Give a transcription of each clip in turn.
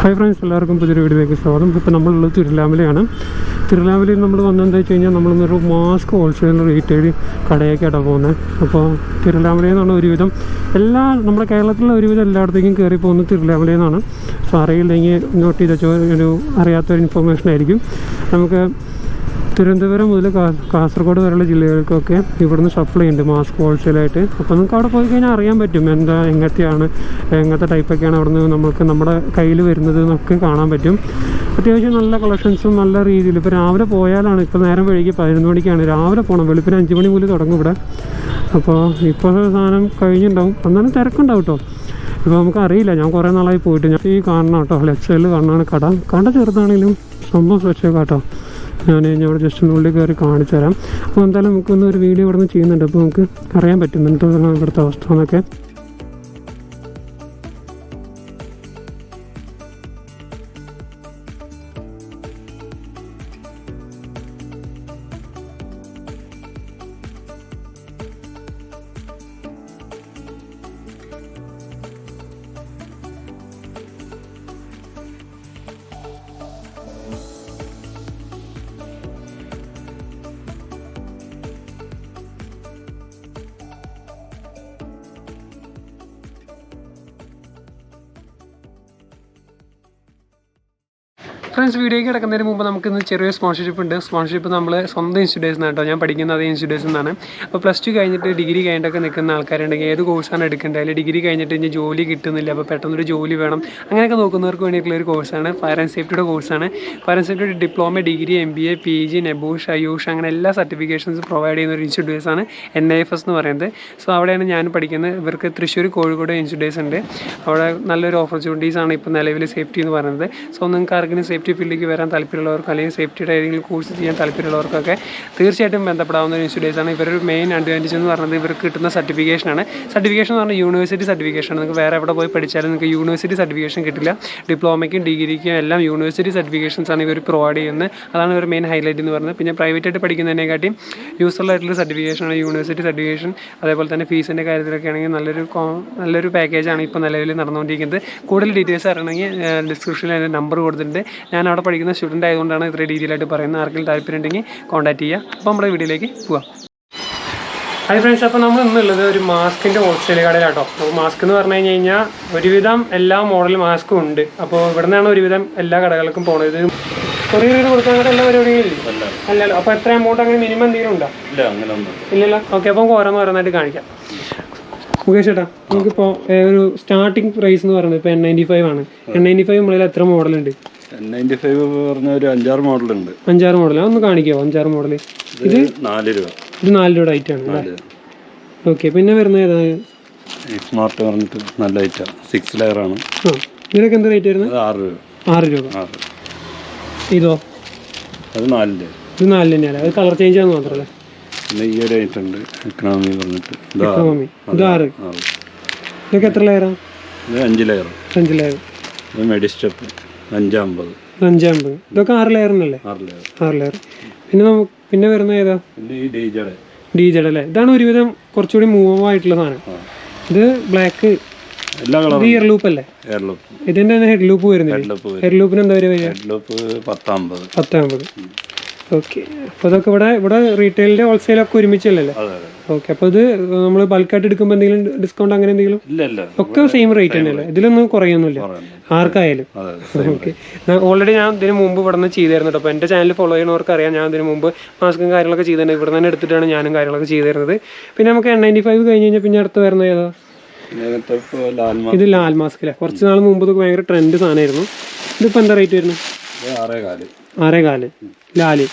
Hi friends, എല്ലാവർക്കും പുതിയൊരു വീഡിയോയിലേക്ക് സ്വാഗതം. ഇപ്പോൾ നമ്മളുള്ളത് തിരുവില്ലാമലയാണ്. തിരുവില്ലാമലയിൽ നമ്മൾ വന്നതെന്താ വെച്ച് കഴിഞ്ഞാൽ നമ്മളൊന്നൊരു മാസ്ക് ഹോൾസെയിൽ റീറ്റെയിൽ കടയൊക്കെയാണ് പോകുന്നത്. അപ്പോൾ തിരുവില്ലാമലയിൽ നിന്നാണ് ഒരുവിധം നമ്മുടെ കേരളത്തിലുള്ള ഒരുവിധം എല്ലായിടത്തേക്കും കയറി പോകുന്നത് തിരുവില്ലാമലയിൽ നിന്നാണ്. സോ അറിയില്ലെങ്കിൽ നോട്ട് ചെയ്ത ഒരു അറിയാത്തൊരു ഇൻഫർമേഷൻ ആയിരിക്കും. നമുക്ക് തിരുവനന്തപുരം മുതൽ കാസർഗോഡ് വരെയുള്ള ജില്ലകൾക്കൊക്കെ ഇവിടുന്ന് സപ്ലൈ ഉണ്ട് മാസ്ക് ഹോൾസെയിലായിട്ട്. അപ്പോൾ നമുക്ക് അവിടെ പോയി കഴിഞ്ഞാൽ അറിയാൻ പറ്റും എങ്ങനത്തെ ടൈപ്പൊക്കെയാണ് അവിടുന്ന് നമുക്ക് നമ്മുടെ കയ്യിൽ വരുന്നത് എന്നൊക്കെ കാണാൻ പറ്റും. അത്യാവശ്യം നല്ല കളക്ഷൻസും നല്ല രീതിയിൽ. ഇപ്പോൾ രാവിലെ പോയാലാണ്, ഇപ്പോൾ നേരം വൈകി 11 മണിക്കാണ് രാവിലെ പോകണം. വെളുപ്പിന് 5 മണി മുതൽ തുടങ്ങും ഇവിടെ. അപ്പോൾ ഇപ്പോൾ സാധനം കഴിഞ്ഞിട്ടുണ്ടാവും, എന്നാലും തിരക്കുണ്ടാവും കേട്ടോ. ഇപ്പോൾ നമുക്കറിയില്ല, ഞാൻ കുറേ നാളായി പോയിട്ട്. ഞാൻ ഈ കാണണം കേട്ടോ, ലെഫ്റ്റ് സൈഡിൽ കാണാണ് കട ചെറുതാണെങ്കിലും സംഭവം സ്വച്ഛമൊക്കെ കേട്ടോ. ഞാൻ ഇവിടെ ജസ്റ്റ് ഉള്ളിൽ കയറി കാണിച്ചു തരാം. അപ്പോൾ എന്തായാലും നമുക്കൊന്ന് ഒരു വീഡിയോ ഇവിടെ നിന്ന് ചെയ്യുന്നുണ്ട്. അപ്പോൾ നമുക്ക് അറിയാൻ പറ്റും എന്താണ് ഇവിടുത്തെ അവസ്ഥ എന്നൊക്കെ. ഫ്രണ്ട്സ്, വീഡിയോയ്ക്ക് കിടക്കുന്നതിന് മുമ്പ് നമുക്കിന്ന് ചെറിയ സ്പോൺസർഷിപ്പ് ഉണ്ട്. സ്പോൺസർഷിപ്പ് നമ്മൾ സ്വന്തം ഇൻസ്റ്റിറ്റ്യൂഷൻ കേട്ടോ. ഞാൻ പഠിക്കുന്ന അതേ ഇൻസ്റ്റിറ്റ്യൂഷൻ നിന്നാണ്. അപ്പോൾ +2 കഴിഞ്ഞിട്ട് ഡിഗ്രി കഴിഞ്ഞിട്ടൊക്കെ നിൽക്കുന്ന ആൾക്കാരുണ്ടെങ്കിൽ ഏത് കോഴ്സാണ് എടുക്കേണ്ടത്, അല്ലെങ്കിൽ ഡിഗ്രി കഴിഞ്ഞിട്ട് ഇനി ജോലി കിട്ടുന്നില്ല, അപ്പോൾ പെട്ടെന്നൊരു ജോലി വേണം, അങ്ങനെയൊക്കെ നോക്കുന്നവർക്ക് വേണ്ടിയിട്ടുള്ള ഒരു കോഴ്സാണ്. ഫയർ ആൻഡ് സേഫ്റ്റിയുടെ കോഴ്സാണ്. Fire and safety diploma, degree, MBA, PG, നെബൂഷ്, അയൂഷ് അങ്ങനെ എല്ലാ സർട്ടിഫിക്കേഷൻസ് പ്രൊവൈഡ് ചെയ്യുന്ന ഒരു ഇൻസ്റ്റിറ്റ്യൂഷനാണ് NIFS എന്ന് പറയുന്നത്. സോ അവിടെയാണ് ഞാൻ പഠിക്കുന്നത്. ഇവർക്ക് തൃശ്ശൂർ, കോഴിക്കോട് ഇൻസ്റ്റിറ്റ്യൂട്ട്സ് ഉണ്ട്. അവിടെ നല്ലൊരു ഓപ്പർച്യൂണിറ്റീസാണ് ഇപ്പോൾ നിലവിൽ സേഫ്റ്റി എന്ന് പറയുന്നത്. സോ നിങ്ങൾക്ക് ആർക്കെങ്കിലും സേഫ്റ്റി ഫീൽഡിലേക്ക് വരാൻ താല്പര്യമുള്ളവർക്ക്, അല്ലെങ്കിൽ സേഫ്റ്റിയുടെ ഏതെങ്കിലും കോഴ്സ് ചെയ്യാൻ താല്പര്യമുള്ളവർക്കൊക്കെ തീർച്ചയായിട്ടും ബന്ധപ്പെടാവുന്ന ഒരു ഇൻസ്റ്റിറ്റ്യൂട്ടാണ്. ഇവരൊരു മെയിൻ അഡ്വാൻറ്റേജ് എന്ന് പറയുന്നത് ഇവർക്ക് കിട്ടുന്ന സർട്ടിഫിക്കേഷനാണ്. സർട്ടിഫിക്കേഷൻ എന്ന് പറഞ്ഞാൽ യൂണിവേഴ്സിറ്റി സർട്ടിഫിക്കേഷനാണ്. നിങ്ങൾക്ക് വേറെ എവിടെ പോയി പഠിച്ചാലും നിങ്ങൾക്ക് യൂണിവേഴ്സിറ്റി സർട്ടിഫിക്കേഷൻ കിട്ടില്ല. ഡിപ്ലോമയ്ക്കും ഡിഗ്രിക്കും എല്ലാം യൂണിവേഴ്സിറ്റി സർട്ടിഫിക്കേഷൻസാണ് ഇവർ പ്രൊവൈഡ് ചെയ്യുന്നത്. അതാണ് ഇവർ മെയിൻ ഹൈലൈറ്റ് എന്ന് പറയുന്നത്. പിന്നെ പ്രൈവറ്റായിട്ട് പഠിക്കുന്നതിനെക്കാട്ടിയും യൂസ്ഫുൾ ആയിട്ടുള്ള സർട്ടിഫിക്കേഷനാണ് യൂണിവേഴ്സിറ്റി സർട്ടിഫിക്കേഷൻ. അതേപോലെ തന്നെ ഫീസിൻ്റെ കാര്യത്തിലൊക്കെ ആണെങ്കിൽ നല്ലൊരു പാക്കേജാണ് ഇപ്പോൾ നിലവിൽ നടന്നുകൊണ്ടിരിക്കുന്നത്. കൂടുതൽ ഡീറ്റെയിൽസ് അറിയണമെങ്കിൽ ഡിസ്ക്രിപ്ഷനിൽ എൻ്റെ നമ്പർ കൊടുത്തിട്ടുണ്ട്. ഞാൻ അവിടെ പഠിക്കുന്ന സ്റ്റുഡൻ്റ് ആയതുകൊണ്ടാണ് ഇത്ര ഡീറ്റെയിൽ ആയിട്ട് പറയുന്നത്. ആർക്കെങ്കിലും താല്പര്യം ഉണ്ടെങ്കിൽ കോൺടാക്ട് ചെയ്യുക. അപ്പോൾ നമ്മുടെ വീഡിയോയിലേക്ക് പോവാം. ഹായ് ഫ്രണ്ട്സ്, അപ്പോൾ നമ്മൾ ഇന്നുള്ളത് ഒരു മാസ്കിൻ്റെ ഹോൾസെയിൽ കടയിലാട്ടോ. അപ്പോൾ മാസ്ക് എന്ന് പറഞ്ഞു കഴിഞ്ഞാൽ ഒരുവിധം എല്ലാ മോഡൽ മാസ്കും ഉണ്ട്. അപ്പോൾ ഇവിടെ നിന്നാണ് ഒരുവിധം എല്ലാ കടകൾക്കും പോകുന്നത്. കൊറിയർ കൊടുക്കാൻ അങ്ങനെ എല്ലാ പരിപാടിയും അല്ലല്ലോ. അപ്പോൾ എത്ര എമൗണ്ട് അങ്ങനെ മിനിമം എന്തെങ്കിലും ഉണ്ടോ? ഇല്ലല്ലോ. ഓക്കെ, അപ്പം ഓരോന്നായിട്ട് കാണിക്കാം. മുകേഷ് ചേട്ടാ, നമുക്കിപ്പോൾ ഒരു സ്റ്റാർട്ടിങ് പ്രൈസ് എന്ന് പറയുന്നത് ഇപ്പോൾ N95 ആണ്. N95 മുതൽ എത്ര മോഡലുണ്ട്? N95 പറഞ്ഞ ഒരു 5-6 മോഡലുണ്ട്. 5-6 മോഡൽ ഒന്ന് കാണിക്കാമോ? 5-6 മോഡൽ. ഇത് 4 രൂപ. ഇത് 4 രൂപയുടെ ഐറ്റം ആണ്. ഓക്കെ, പിന്നെ വരുന്നത് ഏതാണ്? സ്മാർട്ട് പറഞ്ഞിട്ട് നല്ല ഐറ്റം 6 ലെയർ ആണ്. ഇതിനൊക്കെ എന്ത് റേറ്റ് വരുന്നത്? 6 രൂപ. ഇതോ? അത് 4 രൂപ. ഇത് 4 തന്നെയല്ലേ? അത് കളർ ചേഞ്ച് ആണെന്ന് മാത്രമല്ലേ? പിന്നെ ഈ ഒരു ഐറ്റം ഉണ്ട്, എക്കണോമി പറഞ്ഞിട്ട്. ഇത് 6. ഇതൊക്കെ എത്ര ലെയറാണ്? ഇത് 5 ലെയർ. 5 ലെയർ. ഇത് മെഡിസ്റ്റെപ്പ് 550. ഇതൊക്കെ 6 ലെയറിനല്ലേ? 6 ലെയർ. പിന്നെ വരുന്ന ഏതാ? ഈ ഡീജഡ് അല്ലേ? ഇതാണ് ഒരുവിധം കുറച്ചുകൂടി മൂവ് ആയിട്ടുള്ള സാധനം. ഇത് ബ്ലാക്ക്. ഇയർ ലൂപ്പ് അല്ലേ? ഇതിന്റെ തന്നെ ഹെഡ് ലൂപ്പ് വരുന്നില്ല. ഹെഡ് ലൂപ്പിന് എന്താ വരിക? 1050. ഓക്കെ, അപ്പോൾ അതൊക്കെ ഇവിടെ റീറ്റെയിലിന്റെ ഹോൾസെയിലൊക്കെ ഒരുമിച്ചല്ലേ? ഓക്കെ, അപ്പോൾ ഇത് നമ്മൾ ബൾക്കായിട്ട് എടുക്കുമ്പോൾ എന്തെങ്കിലും ഡിസ്കൗണ്ട് അങ്ങനെ എന്തെങ്കിലും? ഒക്കെ സെയിം റേറ്റ് തന്നെയല്ലേ? ഇതിലൊന്നും കുറയൊന്നുമില്ല ആർക്കായാലും. ഓക്കെ, ഓൾറെഡി ഞാൻ ഇതിന് മുമ്പ് ഇവിടെ നിന്ന് ചെയ്തായിരുന്നു കേട്ടോ. അപ്പോൾ എൻ്റെ ചാനൽ ഫോളോ ചെയ്യുന്നവർക്ക് അറിയാം, ഞാൻ ഇതിന് മുമ്പ് മാസ്കും കാര്യങ്ങളൊക്കെ ചെയ്തിട്ടുണ്ട്. ഇവിടെ തന്നെ എടുത്തിട്ടാണ് ഞാനും കാര്യങ്ങളൊക്കെ ചെയ്തിരുന്നത്. പിന്നെ നമുക്ക് N95 കഴിഞ്ഞ് കഴിഞ്ഞാൽ പിന്നെ അടുത്ത് വരുന്ന ഏതാ? ഇത് ലാൽ മാസ്ക് അല്ലേ? കുറച്ച് നാൾ മുമ്പ് ഇത് ഭയങ്കര ട്രെൻഡ് സാധനമായിരുന്നു. ഇതിപ്പോൾ എന്താ റേറ്റ് വരുന്നത്? 6.4. ലാല്.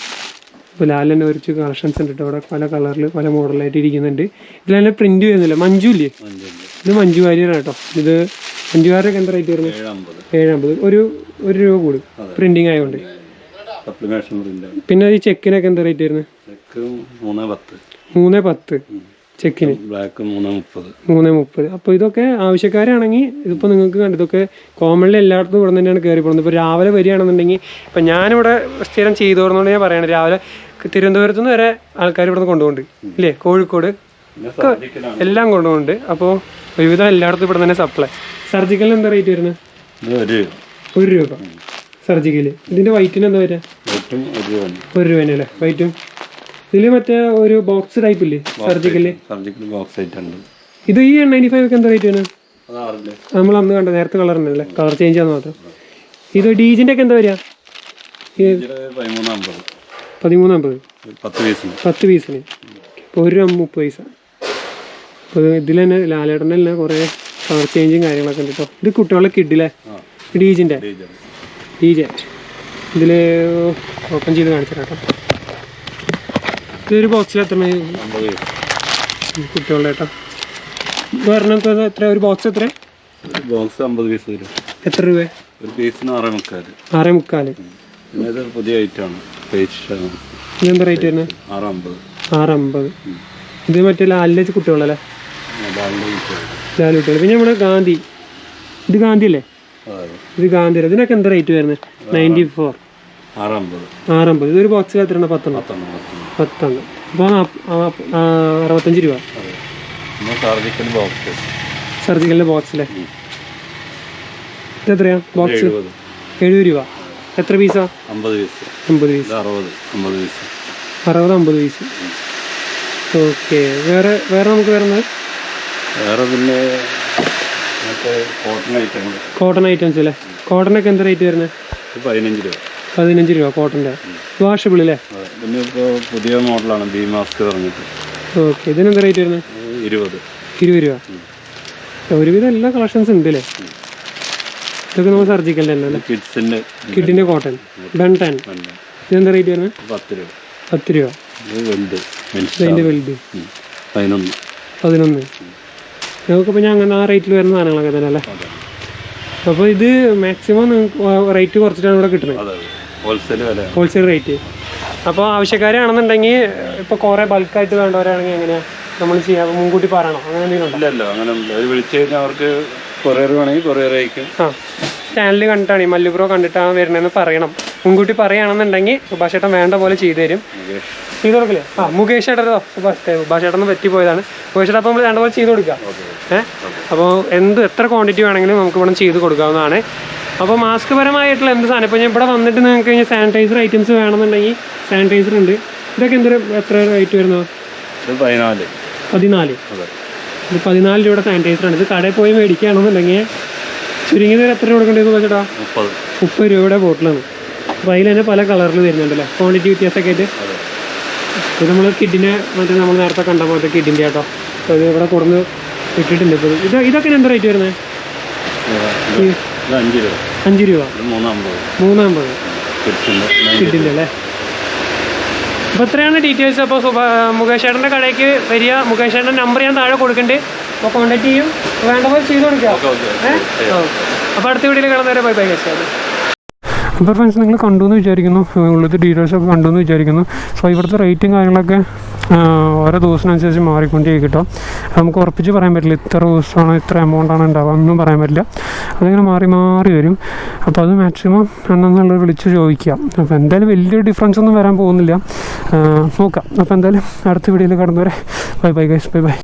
ഇപ്പോൾ ലാൽ തന്നെ കുറച്ച് കളക്ഷൻസ് ഉണ്ട് കേട്ടോ. ഇവിടെ പല കളറിൽ പല മോഡലായിട്ട് ഇരിക്കുന്നുണ്ട്. ഇതിൽ തന്നെ പ്രിന്റ് വരുന്നില്ല. മഞ്ജു ഇല്ലേ? ഇത് മഞ്ജു വാര്യറാണ് കേട്ടോ. ഇത് മഞ്ജു വാര്യരൊക്കെ എന്താ റേറ്റ് വരുന്നത്? 750. ഒരു രൂപ കൂടും പ്രിന്റിങ് ആയതുകൊണ്ട്. പിന്നെ ഈ ചെക്കിനൊക്കെ എന്താ റേറ്റ് വരുന്നത്? 310 ചെക്കിന്. 330. അപ്പോൾ ഇതൊക്കെ ആവശ്യക്കാരാണെങ്കിൽ ഇതിപ്പോൾ നിങ്ങൾക്ക് കണ്ടു, ഇതൊക്കെ കോമൺലി എല്ലായിടത്തും ഇവിടെ തന്നെയാണ് കയറി പോകുന്നത്. ഇപ്പോൾ രാവിലെ വരികയാണെന്നുണ്ടെങ്കിൽ, ഇപ്പം ഞാനിവിടെ സ്ഥിരം ചെയ്തോർന്നുകൊണ്ട് ഞാൻ പറയണത്, രാവിലെ തിരുവനന്തപുരത്ത് നിന്ന് വരെ ആൾക്കാർ ഇവിടെ നിന്ന് കൊണ്ടുപോകുന്നുണ്ട് ഇല്ലേ? കോഴിക്കോട് ഒക്കെ എല്ലാം കൊണ്ടുപോകുന്നുണ്ട്. അപ്പോൾ ഒരുവിധം എല്ലായിടത്തും ഇവിടെ തന്നെ സപ്ലൈ. സർജിക്കലിന് എന്താ റേറ്റ് വരുന്നത്? 1 രൂപ സർജിക്കൽ. ഇതിൻ്റെ വൈറ്റിന് എന്താ വരിക? 1 രൂപ അല്ലേ വൈറ്റും? ഇതിൽ മറ്റേ ഒരു ബോക്സ് ടൈപ്പ് ഇല്ലേ സർജിക്കല്? ഇത് ഈ N95 ഒക്കെ എന്താ റേറ്റ് വരുന്നത്? നമ്മൾ അന്ന് കണ്ട നേരത്തെ കളർ ഉണ്ടല്ലേ, കളർ ചേഞ്ച് ആണെന്ന് മാത്രം. ഇത് ഡീജിൻ്റെ ഒക്കെ എന്താ വരിക? 13.50 10 പീസിന്. ഇപ്പോൾ 1 രൂപ 30 പൈസ. അപ്പോൾ ഇതിൽ തന്നെ ലാലേട്ടൻ്റെ തന്നെ കുറേ കളർ ചേഞ്ചും കാര്യങ്ങളൊക്കെ ഉണ്ട് കേട്ടോ. ഇത് കുട്ടികളുടെ കിഡിലെ ഡീജിൻ്റെ ഡീജെ ഇതിൽ ഓപ്പൺ ചെയ്ത് കാണിച്ചു കേട്ടോ. ഇതൊരു ബോക്സിൽ എത്ര കുട്ടികളുടെ കേട്ടോ? പറഞ്ഞത് എത്ര ഒരു ബോക്സ്? എത്ര ബോക്സ് 50 പീസ് വരും. എത്ര രൂപ? ഒരു പീസിന് 6.25. 6.25. പുതിയ ഐറ്റമാണ്. ഇതെന്താ റേറ്റ് വരുന്നത്? 6.50. ഇത് മറ്റേ ലാലിലെ കുട്ടികളല്ലേ? ലാൽ കുട്ടികൾ. പിന്നെ നമ്മുടെ ഗാന്ധി, ഇത് ഗാന്ധി അല്ലേ? ഇത് ഗാന്ധി. ഇതിനൊക്കെ എന്താ റേറ്റ് വരുന്നത്? 94. 6.50. ഇതൊരു ബോക്സിൽ എത്രയാണ്? 10. അപ്പോൾ 65 രൂപ സർജിക്കലിൻ്റെ ബോക്സിലെ. ഇതെത്രയാ ബോക്സ്? 70 രൂപ. എത്ര പീസാ? 50 പീസ്. 60-50 പീസ്. ഓക്കെ. വേറെ നമുക്ക് വരുന്നത് പിന്നെ കോട്ടൺ ഐറ്റംസ് അല്ലേ? കോട്ടനൊക്കെ എന്താ റേറ്റ് വരുന്നത്? 15 രൂപ കോട്ടൻ്റെ. വാഷബിൾ അല്ലേ? പിന്നെ ഇപ്പോൾ പുതിയ മോഡലാണ് ബി മാസ്ക് പറഞ്ഞിട്ട്. ഓക്കെ. ഇതിനെന്താ റേറ്റ് വരുന്നത്? 20 രൂപ. ഒരുവിധം എല്ലാ കളക്ഷൻസ് ഉണ്ട് അല്ലേ? ഇതൊക്കെ നമ്മൾ സർജിക്കലിൻ്റെ തന്നെ അല്ലേ? കിഡിൻ്റെ കോട്ടൺ ബെൻ 10. ഇതെന്താ റേറ്റ് വരുന്നത്? 10 രൂപ. ഇതിൻ്റെ വലുത് 11. നമുക്കിപ്പോൾ ഞാൻ അങ്ങനെ ആ റേറ്റിൽ വരുന്ന സാധനങ്ങളൊക്കെ തന്നെ അല്ലേ? അപ്പോൾ ഇത് മാക്സിമം നിങ്ങൾക്ക് റേറ്റ് കുറച്ചിട്ടാണ് ഇവിടെ കിട്ടുന്നത്, ഹോൾസെയിൽ റേറ്റ്. അപ്പോൾ ആവശ്യക്കാരാണെന്നുണ്ടെങ്കിൽ ഇപ്പോൾ കുറേ ബൾക്കായിട്ട് വേണ്ടവരാണെങ്കിൽ എങ്ങനെയാണ് നമ്മൾ ചെയ്യാം? മുൻകൂട്ടി പറയണോ? അങ്ങനെ എന്തെങ്കിലും ഉണ്ടല്ലോ? അങ്ങനെ വിളിച്ചു കഴിഞ്ഞാൽ അവർക്ക് കൊറിയർ വേണമെങ്കിൽ കൊറിയർ അയക്കും. ചാനൽ കണ്ടിട്ടാണ് മല്ലു ബ്രോ കണ്ടിട്ടാണ് വരുന്നതെന്ന് പറയണം. മുൻകൂട്ടി പറയുകയാണെന്നുണ്ടെങ്കിൽ സുഭാഷ് ചേട്ടൻ വേണ്ട പോലെ ചെയ്തു തരും. ചെയ്ത് കൊടുക്കില്ലേ? മുകേഷ് ചേട്ടനോ സുഭാഷ് ചേട്ടൻ പറ്റിപ്പോയതാണ്. മുകേഷ് ചേട്ടൻ അപ്പോൾ നമ്മൾ വേണ്ട പോലെ ചെയ്ത് കൊടുക്കാം. അപ്പോൾ എത്ര ക്വാണ്ടിറ്റി വേണമെങ്കിലും നമുക്ക് ഇവിടെ ചെയ്ത് കൊടുക്കാവുന്നതാണ്. അപ്പോൾ മാസ്ക് പരമായിട്ടുള്ള എന്ത് സാധനം ഇപ്പോൾ ഞാൻ ഇവിടെ വന്നിട്ട് നിങ്ങൾക്ക് കഴിഞ്ഞാൽ സാനിറ്റൈസർ ഐറ്റംസ് വേണമെന്നുണ്ടെങ്കിൽ സാനിറ്റൈസർ ഉണ്ട്. ഇതൊക്കെ എത്ര റേറ്റ് വരുന്നത്? 14. ഇത് 14 രൂപയുടെ സാനിറ്റൈസറാണ്. ഇത് കടയിൽ പോയി മേടിക്കുകയാണെന്നുണ്ടെങ്കിൽ ചുരുങ്ങിയത് എത്ര രൂപ കൊടുക്കേണ്ടത് വെച്ചിട്ടാ? 30 രൂപയുടെ ബോട്ടിലാണ്. അപ്പോൾ അതിൽ തന്നെ പല കളറിൽ വരുന്നുണ്ടല്ലോ, ക്വാണ്ടിറ്റി വ്യത്യാസമൊക്കെ ആയിട്ട്. ഇത് നമ്മൾ കിഡിനെ മറ്റേ നമ്മൾ നേരത്തെ കണ്ട പോലത്തെ കിഡിൻ്റെ കേട്ടോ. അപ്പോൾ ഇത് ഇവിടെ കൊടുന്ന് ഇട്ടിട്ടുണ്ട്. ഇപ്പോൾ ഇതൊക്കെ എന്താ റേറ്റ് വരുന്നത്? 5 രൂപ. 3.50 കിഡിൻ്റെ അല്ലേ? അപ്പോൾ ഇത്രയാണ് ഡീറ്റെയിൽസ്. അപ്പോൾ മുകേഷ് ചേട്ടൻ്റെ കടയ്ക്ക് വരിക. മുകേഷ് ചേട്ടൻ്റെ നമ്പർ ഞാൻ താഴെ കൊടുക്കുന്നുണ്ട്. അപ്പോൾ കോൺടാക്ട് ചെയ്യും, വേണ്ട പോലെ ചെയ്ത് കൊടുക്കാം. അപ്പോൾ അടുത്ത വീഡിയോയിൽ കാണുന്നവരെ ബൈ ബൈ. അപ്പോൾ ഫ്രണ്ട്സ് നിങ്ങൾ കണ്ടു എന്ന് വിചാരിക്കുന്നു, ഉള്ളത് ഡീറ്റെയിൽസൊക്കെ കണ്ടു എന്ന് വിചാരിക്കുന്നു. സോ ഇവിടുത്തെ റേറ്റും കാര്യങ്ങളൊക്കെ ഓരോ ദിവസത്തിനനുസരിച്ച് മാറിക്കൊണ്ടിരിക്കും കേട്ടോ. നമുക്ക് ഉറപ്പിച്ച് പറയാൻ പറ്റില്ല ഇത്ര ദിവസമാണ് ഇത്ര എമൗണ്ടാണ് ഉണ്ടാവുക, ഒന്നും പറയാൻ പറ്റില്ല. അതിങ്ങനെ മാറി വരും. അപ്പോൾ അത് മാക്സിമം എന്നുള്ളത് വിളിച്ച് ചോദിക്കുക. അപ്പോൾ എന്തായാലും വലിയൊരു ഡിഫറൻസ് ഒന്നും വരാൻ പോകുന്നില്ല, നോക്കാം. അപ്പോൾ എന്തായാലും അടുത്ത വീഡിയോയിൽ കടന്നവരെ bye bye guys, bye by.